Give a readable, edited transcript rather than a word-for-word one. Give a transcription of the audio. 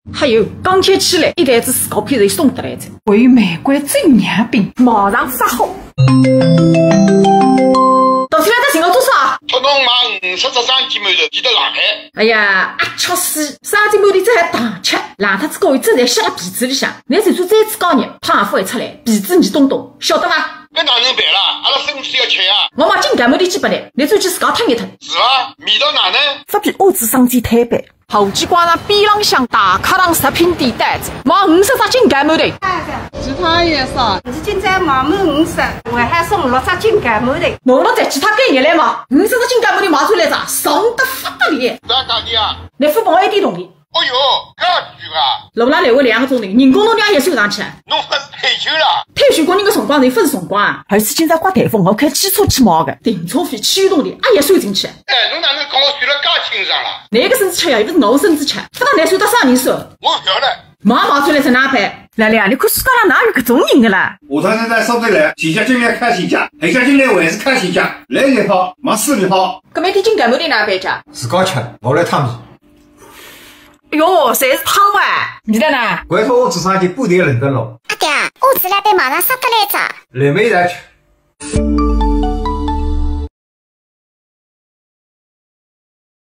还有刚接起来，一袋子水果片头送得来着，还有玫瑰真娘饼，马上发好。到现在在寻我做啥？托侬买50只生煎馒头，记得冷开。哎呀，阿吃死！生煎馒头这还糖吃，烂脱子高油汁侪吸了鼻子里向。你就算再次高热，汤也不会出来，鼻子黏咚咚，晓得伐？搿哪能办啦？阿拉身体要吃呀。我买金柑馒头寄拨你，你转去自家吞一吞。是伐？味道哪能？不比欧子生煎摊版。后记广场边浪向大客堂食品店单子，买50只金柑馒头。其他颜色，是今朝买满50，我还送6只金柑馒头。弄了在其他概念来嘛？50只金柑馒头买出来着，爽得不得了。啥价钿啊？你付帮我一点动力。哦哟，搿贵啊！路上来回2个钟头，人工侬2也收上去。侬不是退休了？退休工人个辰光，人不是辰光啊！而且今朝刮台风，我开汽车去毛个，停车费、汽油动力也收进去。哎，侬哪能跟我算了介清爽了？哪个孙子吃呀？又不是我孙子吃，不当难算到啥人收？我不要了。马出来是哪办？来来，你看世界上哪有搿种人个啦？下趟现在收得来，前脚进来看前脚，后脚进来还是看前脚，来1泡，往4里泡。搿每天金柑馒头哪办家？自家吃，我来烫米。哎哟，侪是汤哇！味道呢？怪脱我智商就不得认得咯。阿爹，我这两杯马上杀得来着。来没来吃。